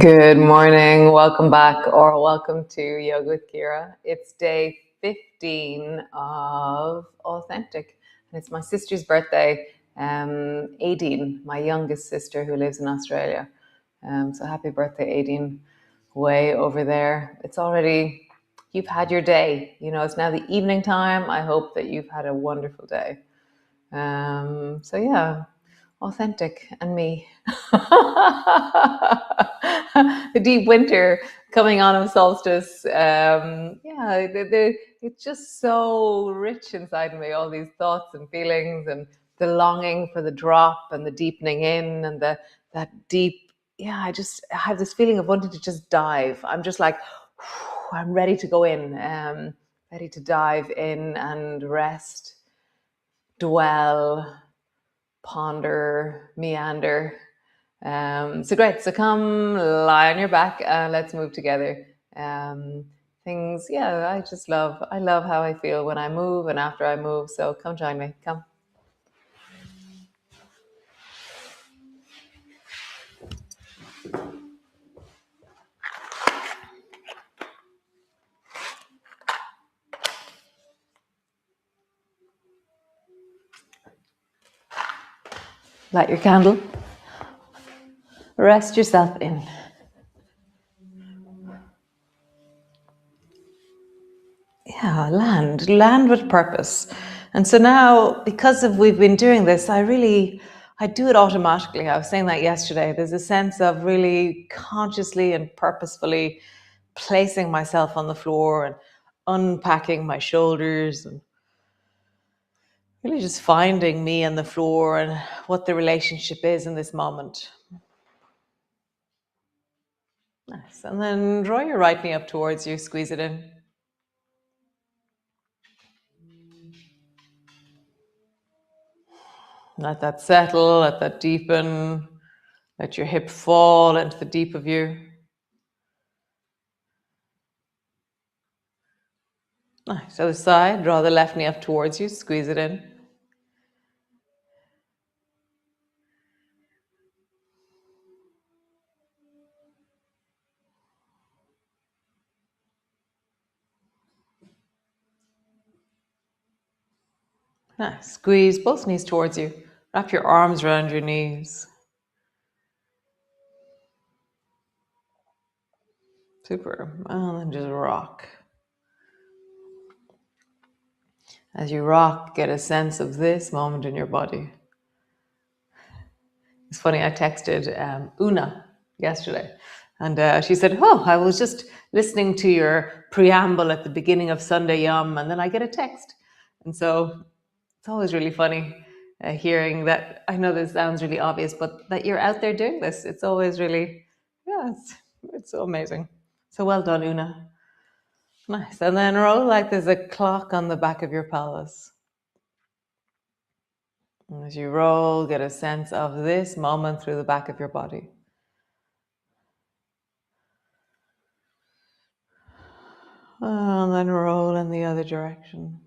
Good morning. Welcome back or welcome to Yoga with Ciara. It's day 15 of Authentic and it's my sister's birthday, 18, my youngest sister who lives in Australia. So happy birthday, 18, way over there. It's already, you've had your day. You know, it's now the evening time. I hope that you've had a wonderful day. So yeah, authentic and me. The deep winter coming on of solstice. It's just so rich inside me, all these thoughts and feelings and the longing for the drop and the deepening in and that deep, I have this feeling of wanting to just dive. I'm just like, I'm ready to go in, ready to dive in and rest, dwell, ponder, meander. So great. So come lie on your back and let's move together. I love how I feel when I move and after I move. So come join me. Come. Light your candle. Rest yourself in. Yeah, land with purpose. And so now, because we've been doing this, I do it automatically. I was saying that yesterday. There's a sense of really consciously and purposefully placing myself on the floor and unpacking my shoulders and really just finding me on the floor and what the relationship is in this moment. Nice. And then draw your right knee up towards you, squeeze it in. Let that settle, let that deepen. Let your hip fall into the deep of you. Nice. Other side, draw the left knee up towards you, squeeze it in. Nice. Squeeze both knees towards you. Wrap your arms around your knees. Super. And then just rock. As you rock, get a sense of this moment in your body. It's funny, I texted Una yesterday, and she said, I was just listening to your preamble at the beginning of Sunday Yum, and then I get a text. And so it's always really funny hearing that. I know this sounds really obvious, but that you're out there doing this. It's always really, it's so amazing. So well done, Una. Nice. And then roll like there's a clock on the back of your pelvis. And as you roll, get a sense of this moment through the back of your body. And then roll in the other direction.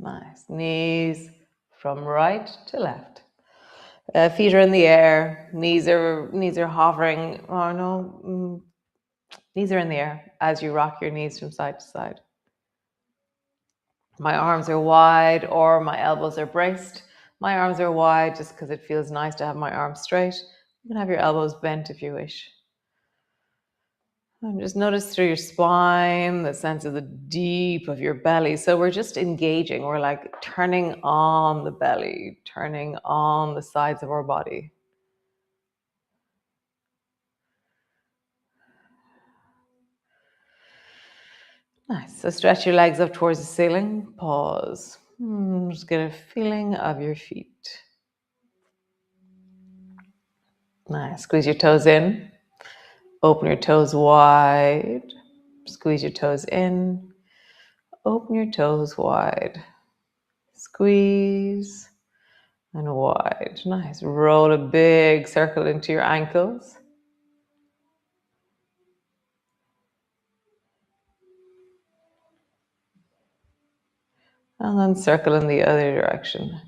Nice. Knees from right to left. Feet are in the air. Knees are hovering. Oh no. Knees are in the air as you rock your knees from side to side. My arms are wide or my elbows are braced. My arms are wide just because it feels nice to have my arms straight. You can have your elbows bent if you wish. And just notice through your spine, the sense of the deep of your belly. So we're just engaging. We're like turning on the belly, turning on the sides of our body. Nice. So stretch your legs up towards the ceiling. Pause. Just get a feeling of your feet. Nice. Squeeze your toes in. Open your toes wide. Squeeze your toes in. Open your toes wide. Squeeze and wide. Nice. Roll a big circle into your ankles. And then circle in the other direction.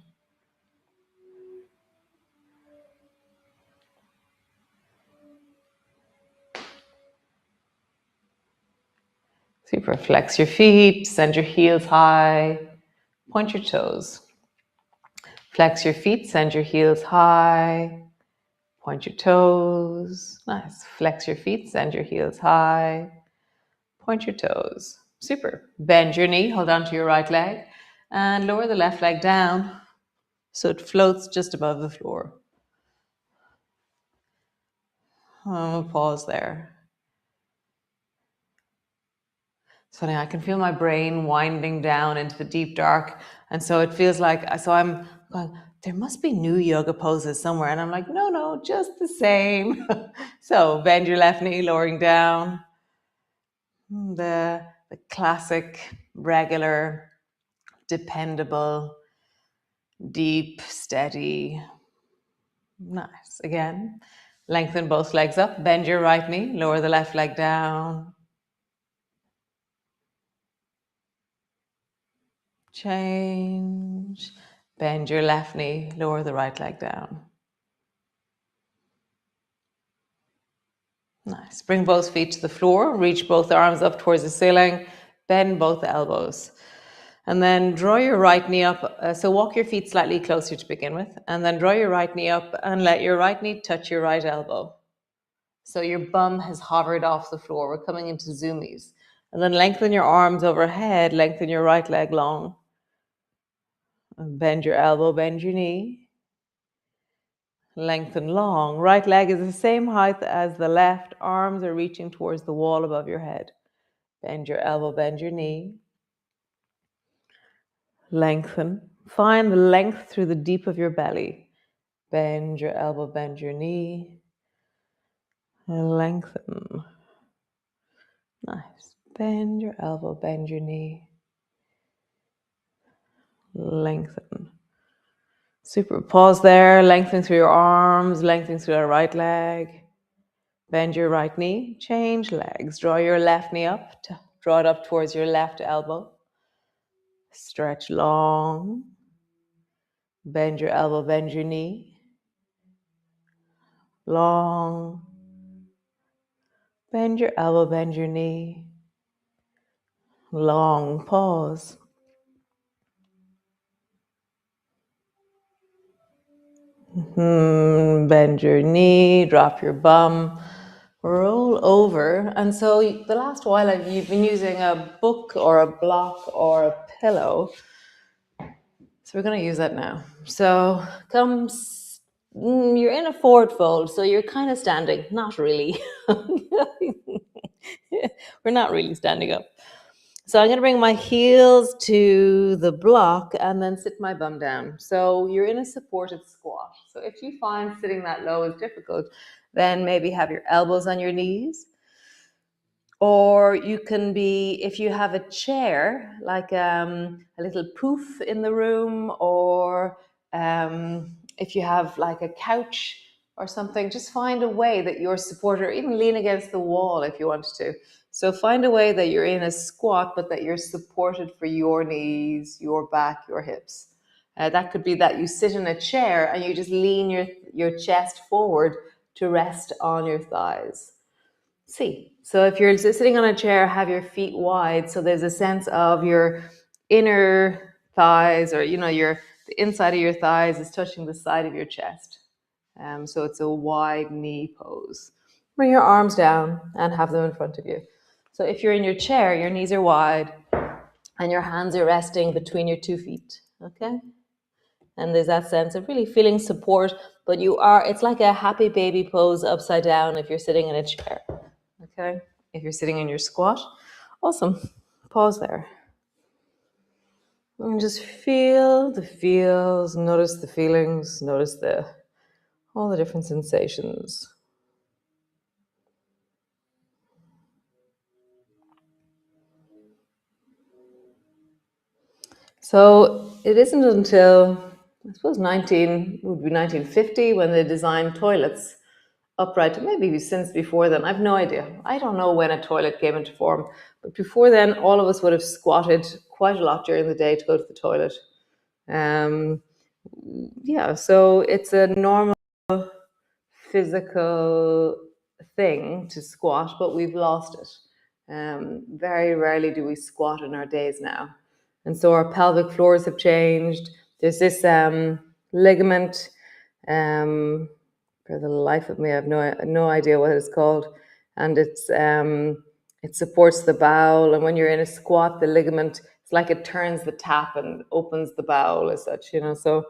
Super. Flex your feet, send your heels high, point your toes. Flex your feet, send your heels high, point your toes. Nice. Flex your feet, send your heels high, point your toes. Super. Bend your knee, hold on to your right leg, and lower the left leg down so it floats just above the floor. Pause there. It's funny, I can feel my brain winding down into the deep dark. And so it feels like, so I'm going, there must be new yoga poses somewhere. And I'm like, no, just the same. So bend your left knee, lowering down. The classic, regular, dependable, deep, steady. Nice. Again, lengthen both legs up, bend your right knee, lower the left leg down. Change. Bend your left knee, lower the right leg down. Nice. Bring both feet to the floor, reach both arms up towards the ceiling, bend both elbows. And then draw your right knee up. So walk your feet slightly closer to begin with. And then draw your right knee up and let your right knee touch your right elbow. So your bum has hovered off the floor. We're coming into zoomies. And then lengthen your arms overhead, lengthen your right leg long. And bend your elbow, bend your knee. Lengthen long. Right leg is the same height as the left. Arms are reaching towards the wall above your head. Bend your elbow, bend your knee. Lengthen. Find the length through the deep of your belly. Bend your elbow, bend your knee. And lengthen. Nice. Bend your elbow, bend your knee. Lengthen. Super. Pause there. Lengthen through your arms, lengthen through your right leg. Bend your right knee. Change legs. Draw your left knee up. Draw it up towards your left elbow. Stretch long. Bend your elbow, bend your knee. Long. Bend your elbow, bend your knee. Long pause. Bend your knee, drop your bum, roll over. And so the last while you've been using a book or a block or a pillow. So we're going to use that now. So you're in a forward fold, so you're kind of standing. Not really. We're not really standing up. So I'm going to bring my heels to the block and then sit my bum down. So you're in a supported squat. So if you find sitting that low is difficult, then maybe have your elbows on your knees. Or you can be, if you have a chair, like a little poof in the room, or if you have like a couch or something, just find a way that you're supported, or even lean against the wall if you wanted to. So find a way that you're in a squat, but that you're supported for your knees, your back, your hips. That could be that you sit in a chair and you just lean your chest forward to rest on your thighs. So if you're sitting on a chair, have your feet wide, so there's a sense of your inner thighs, or the inside of your thighs is touching the side of your chest. So it's a wide knee pose. Bring your arms down and have them in front of you. So if you're in your chair, your knees are wide and your hands are resting between your 2 feet. Okay? And there's that sense of really feeling support, but it's like a happy baby pose upside down if you're sitting in a chair. Okay, if you're sitting in your squat, awesome. Pause there. And just feel the feels, notice the feelings, notice all the different sensations. So it isn't until, I suppose, 1950 when they designed toilets upright. Maybe since before then, I've no idea. I don't know when a toilet came into form, but before then, all of us would have squatted quite a lot during the day to go to the toilet. Yeah, so it's a normal physical thing to squat, but we've lost it. Very rarely do we squat in our days now. And so our pelvic floors have changed. There's this ligament, for the life of me, I have no idea what it's called. And it supports the bowel. And when you're in a squat, the ligament, it's like it turns the tap and opens the bowel as such, you know. So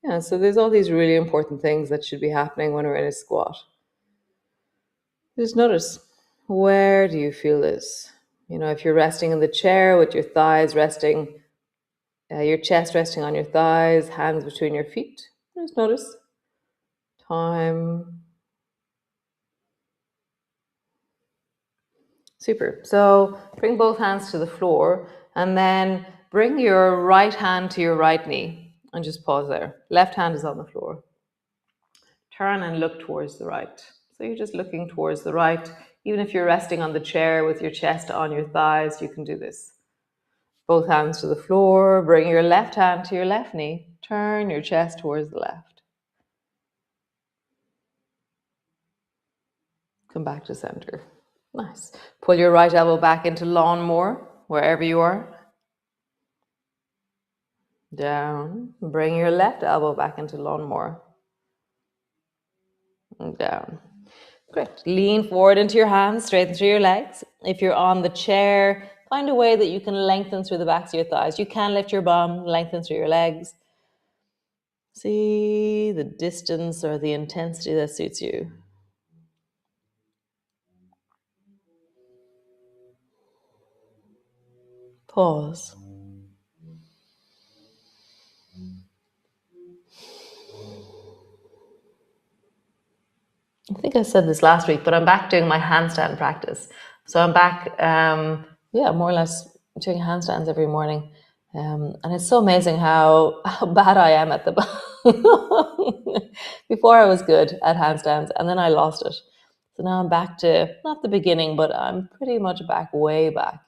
yeah, so there's all these really important things that should be happening when we're in a squat. Just notice, where do you feel this? You know, if you're resting in the chair with your thighs resting, your chest resting on your thighs, hands between your feet, just notice. Time. Super. So bring both hands to the floor and then bring your right hand to your right knee and just pause there. Left hand is on the floor. Turn and look towards the right. So you're just looking towards the right. Even if you're resting on the chair with your chest on your thighs, you can do this. Both hands to the floor. Bring your left hand to your left knee. Turn your chest towards the left. Come back to center. Nice. Pull your right elbow back into lawn more, wherever you are. Down. Bring your left elbow back into lawn more. And down. Great. Lean forward into your hands, straighten through your legs. If you're on the chair, find a way that you can lengthen through the backs of your thighs. You can lift your bum, lengthen through your legs. See the distance or the intensity that suits you. Pause. I think I said this last week, but I'm back doing my handstand practice. So I'm back, more or less doing handstands every morning. And it's so amazing how bad I am at the before I was good at handstands, and then I lost it. So now I'm back to, not the beginning, but I'm pretty much back, way back.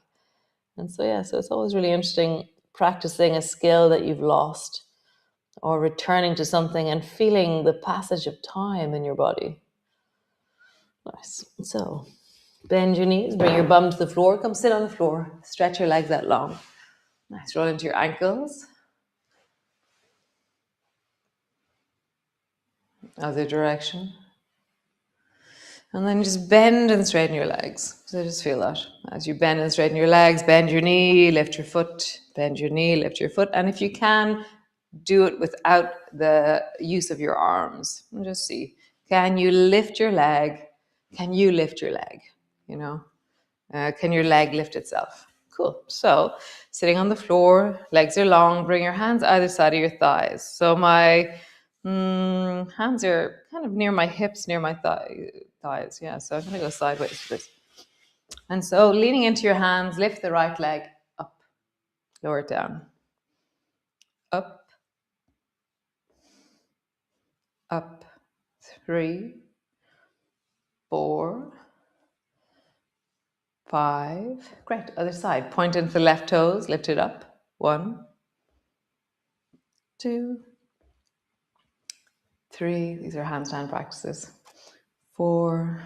And so, yeah, so it's always really interesting practicing a skill that you've lost or returning to something and feeling the passage of time in your body. Nice. So bend your knees, bring your bum to the floor, come sit on the floor, stretch your legs out long. Nice, roll into your ankles. Other direction. And then just bend and straighten your legs. So just feel that. As you bend and straighten your legs, bend your knee, lift your foot, bend your knee, lift your foot. And if you can, do it without the use of your arms. And just see, can you lift your leg? Can you lift your leg? You know, can your leg lift itself? Cool. So sitting on the floor, legs are long, bring your hands either side of your thighs. So my hands are kind of near my hips, near my thighs. Yeah, so I'm going to go sideways for this. And so leaning into your hands, lift the right leg up, lower it down, up, up, 3, 4, 5. Great. Other side. Point into the left toes, lift it up. 1, 2, 3. These are handstand practices. 4,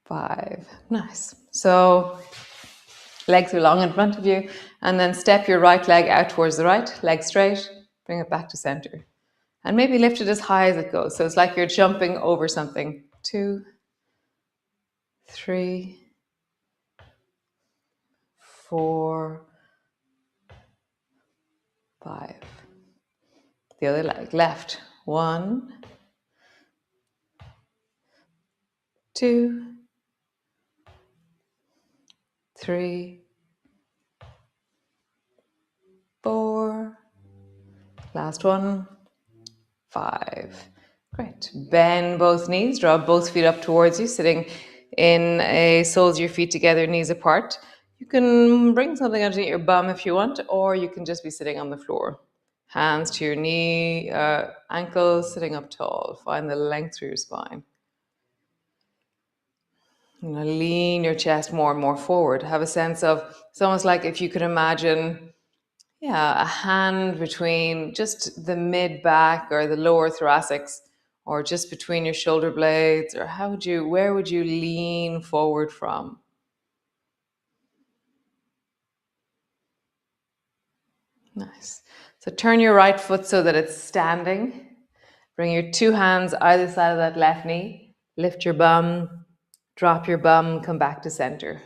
5. Nice. So legs are long in front of you, and then step your right leg out towards the right, leg straight, bring it back to center. And maybe lift it as high as it goes. So it's like you're jumping over something. 2, 3, 4, 5. The other leg, left. 1, 2, 3, 4. Last one. 5. Great. Bend both knees, draw both feet up towards you, sitting in a soles of your feet together, knees apart. You can bring something underneath your bum if you want, or you can just be sitting on the floor. Hands to your knee, ankles, sitting up tall. Find the length through your spine. You know, lean your chest more and more forward. Have a sense of, it's almost like if you could imagine, yeah, a hand between just the mid back or the lower thoracics, or just between your shoulder blades, or where would you lean forward from? Nice. So turn your right foot so that it's standing. Bring your two hands either side of that left knee. Lift your bum, drop your bum, come back to center.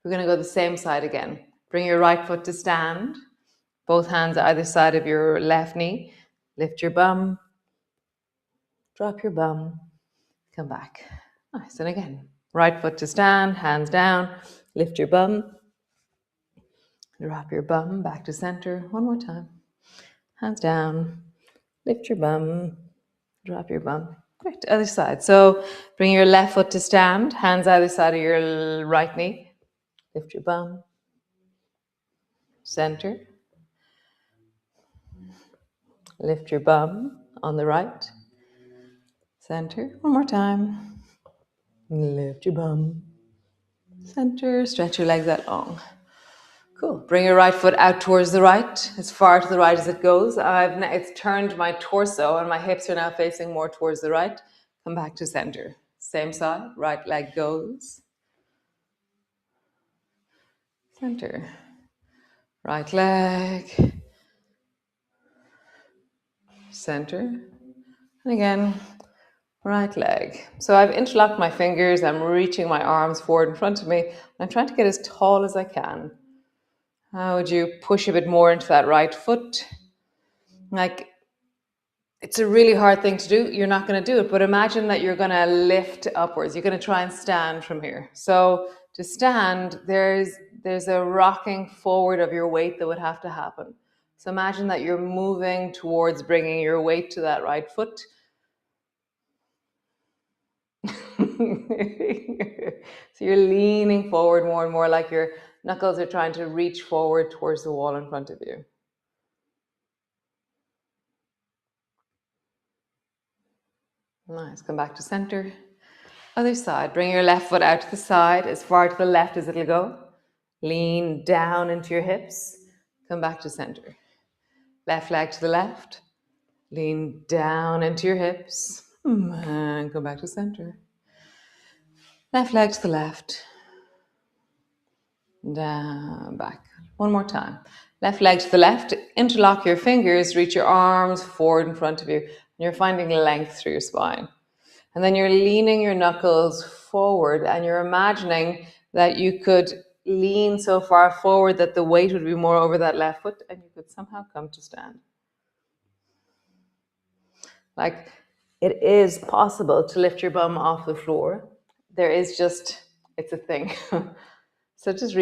We're going to go the same side again. Bring your right foot to stand. Both hands either side of your left knee. Lift your bum, drop your bum, come back. Nice. And again, right foot to stand, hands down. Lift your bum, drop your bum, back to center. One more time. Hands down, lift your bum, drop your bum. Great, other side. So bring your left foot to stand, hands either side of your right knee. Lift your bum, center. Lift your bum on the right, center. One more time. Lift your bum, center. Stretch your legs out long. Cool. Bring your right foot out towards the right, as far to the right as it goes. It's turned my torso and my hips are now facing more towards the right. Come back to center. Same side, right leg goes. Center. Right leg. Center. And again, right leg. So I've interlocked my fingers. I'm reaching my arms forward in front of me. I'm trying to get as tall as I can. How would you push a bit more into that right foot? Like, it's a really hard thing to do. You're not going to do it, but imagine that you're going to lift upwards. You're going to try and stand from here. So to stand, there's a rocking forward of your weight that would have to happen. So imagine that you're moving towards bringing your weight to that right foot. So you're leaning forward more and more, like your knuckles are trying to reach forward towards the wall in front of you. Nice. Come back to center. Other side. Bring your left foot out to the side, as far to the left as it'll go. Lean down into your hips. Come back to center. Left leg to the left. Lean down into your hips. And come back to center. Left leg to the left. Down, back. One more time. Left leg to the left. Interlock your fingers. Reach your arms forward in front of you. And you're finding length through your spine. And then you're leaning your knuckles forward and you're imagining that you could lean so far forward that the weight would be more over that left foot and you could somehow come to stand. Like, it is possible to lift your bum off the floor. It's a thing. So just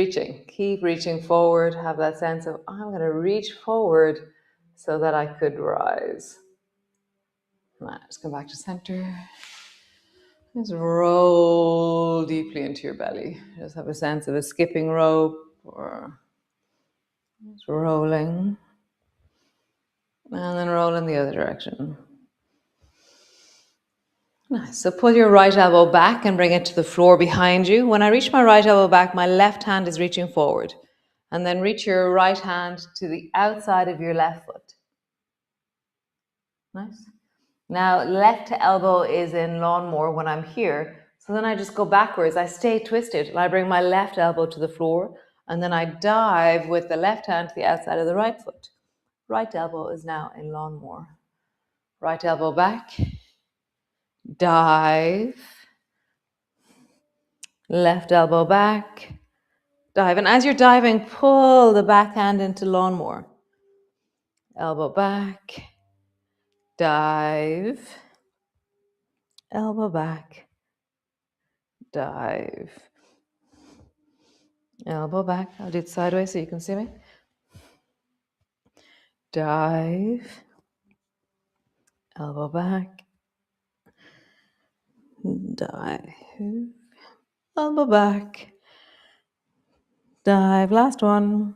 keep reaching forward, have that sense of, I'm going to reach forward so that I could rise. Right, just come back to center. Just roll deeply into your belly. Just have a sense of a skipping rope or just rolling. And then roll in the other direction. Nice. So pull your right elbow back and bring it to the floor behind you. When I reach my right elbow back, my left hand is reaching forward. And then reach your right hand to the outside of your left foot. Nice. Now, left elbow is in lawnmower when I'm here. So then I just go backwards. I stay twisted and I bring my left elbow to the floor. And then I dive with the left hand to the outside of the right foot. Right elbow is now in lawnmower. Right elbow back. Dive. Left elbow back. Dive. And as you're diving, pull the back hand into lawnmower. Elbow back. Dive. Elbow back. Dive. Elbow back. I'll do it sideways so you can see me. Dive. Elbow back. Dive. Elbow back. Dive. Last one.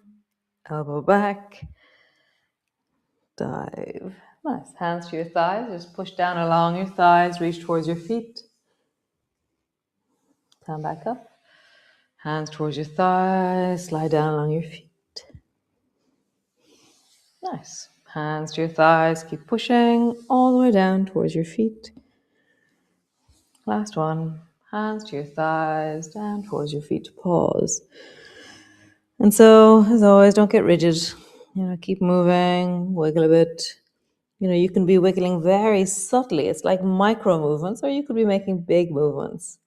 Elbow back. Dive. Nice. Hands to your thighs. Just push down along your thighs. Reach towards your feet. Stand back up. Hands towards your thighs. Slide down along your feet. Nice. Hands to your thighs. Keep pushing all the way down towards your feet. Last one. Hands to your thighs, down towards your feet. Pause. And so, as always, don't get rigid. Keep moving, wiggle a bit. You can be wiggling very subtly. It's like micro movements, or you could be making big movements.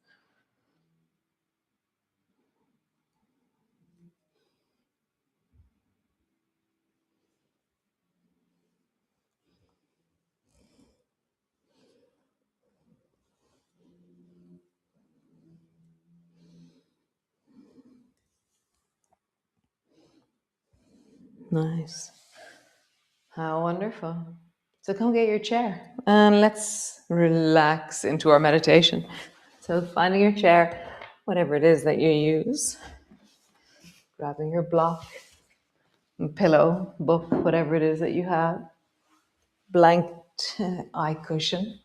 Nice. How wonderful. So come get your chair and let's relax into our meditation. So finding your chair, whatever it is that you use, grabbing your block, pillow, book, whatever it is that you have, blanket eye cushion,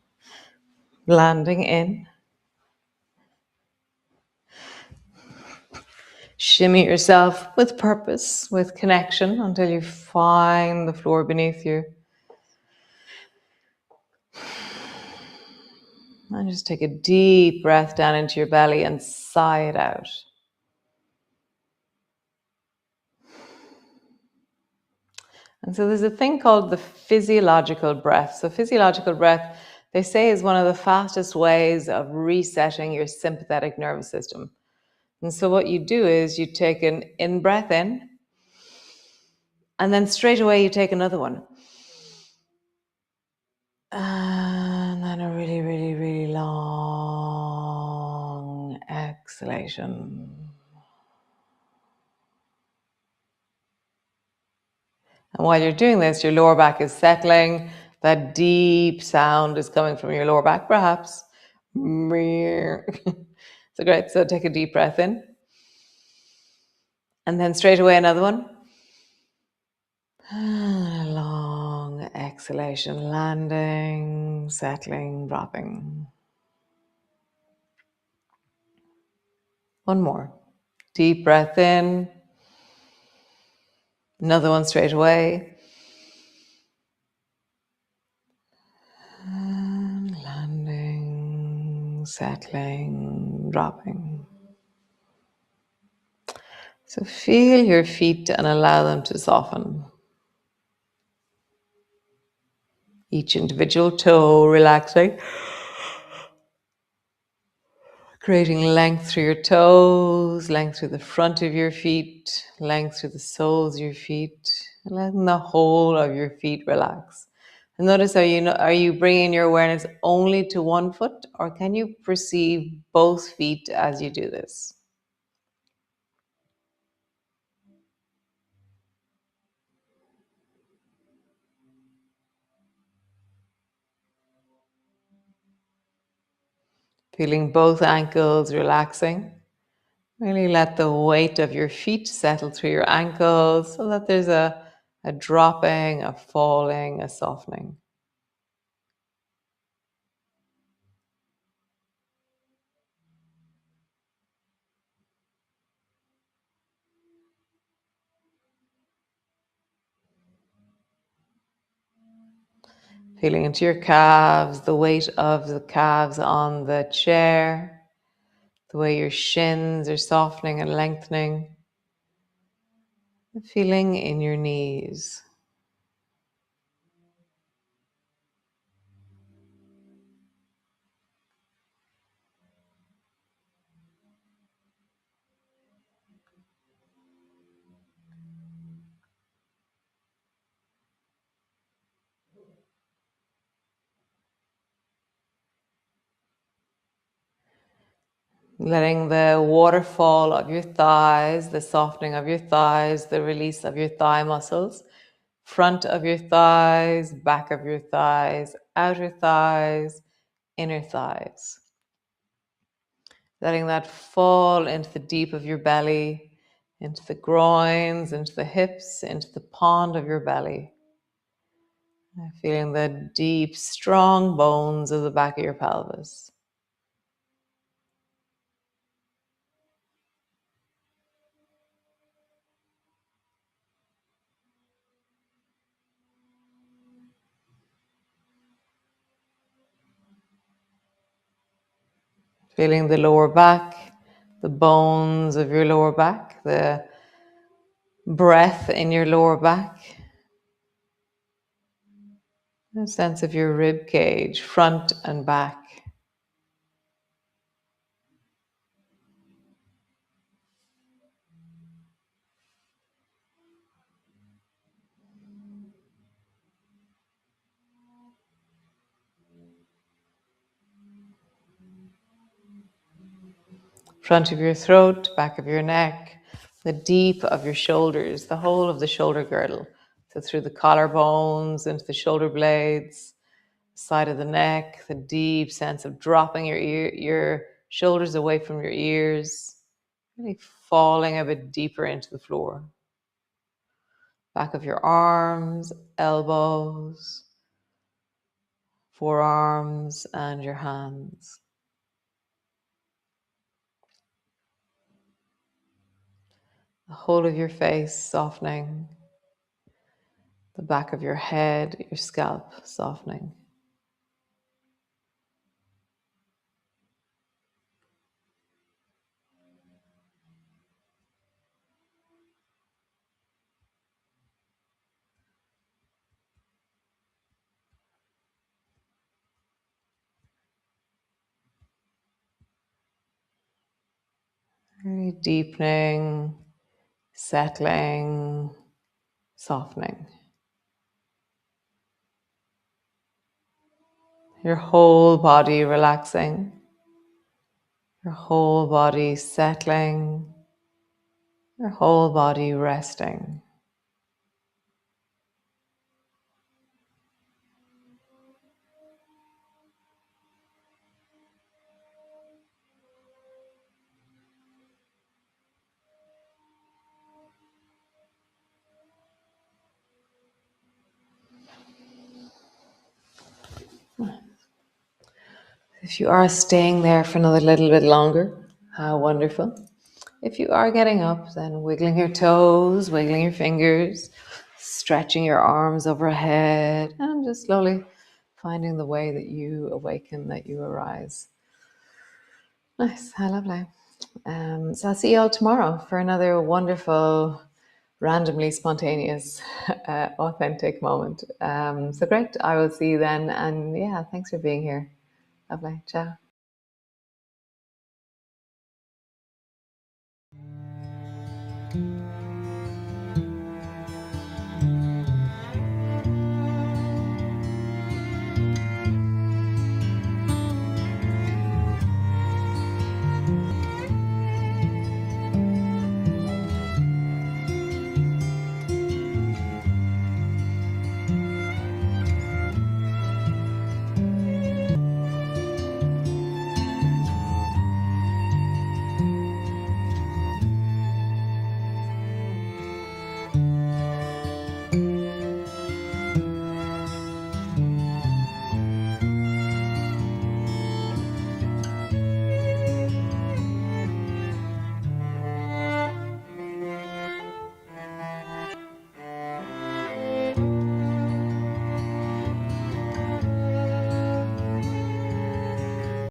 landing in. Shimmy yourself with purpose, with connection until you find the floor beneath you. And just take a deep breath down into your belly and sigh it out. And so there's a thing called the physiological breath. So physiological breath, they say, is one of the fastest ways of resetting your sympathetic nervous system. And so what you do is you take an in-breath in, and then straight away you take another one. And then a really, really, really long exhalation. And while you're doing this, your lower back is settling. That deep sound is coming from your lower back, perhaps. So great. So take a deep breath in. And then straight away another one. Long exhalation, landing, settling, dropping. One more. Deep breath in. Another one straight away. And landing, settling, dropping. So feel your feet and allow them to soften. Each individual toe relaxing. Creating length through your toes, length through the front of your feet, length through the soles of your feet, and letting the whole of your feet relax. And notice, are you bringing your awareness only to one foot, or can you perceive both feet as you do this? Feeling both ankles relaxing. Really let the weight of your feet settle through your ankles so that there's a dropping, a falling, a softening. Feeling into your calves, the weight of the calves on the chair, the way your shins are softening and lengthening. Feeling in your knees. Letting the waterfall of your thighs, the softening of your thighs, the release of your thigh muscles, front of your thighs, back of your thighs, outer thighs, inner thighs. Letting that fall into the deep of your belly, into the groins, into the hips, into the pond of your belly. Feeling the deep, strong bones of the back of your pelvis. Feeling the lower back, the bones of your lower back, the breath in your lower back. A sense of your rib cage, front and back. Front of your throat, back of your neck, the deep of your shoulders, the whole of the shoulder girdle. So through the collarbones, into the shoulder blades, side of the neck, the deep sense of dropping your shoulders away from your ears, really falling a bit deeper into the floor. Back of your arms, elbows, forearms, and your hands. The whole of your face softening. The back of your head, your scalp softening. Really deepening, settling, softening. Your whole body relaxing. Your whole body settling. Your whole body resting. If you are staying there for another little bit longer, how wonderful. If you are getting up, then wiggling your toes, wiggling your fingers, stretching your arms overhead, and just slowly finding the way that you awaken, that you arise. Nice, how lovely. So I'll see you all tomorrow for another wonderful, randomly spontaneous, authentic moment. So great, I will see you then. And yeah, thanks for being here. Lovely, ciao.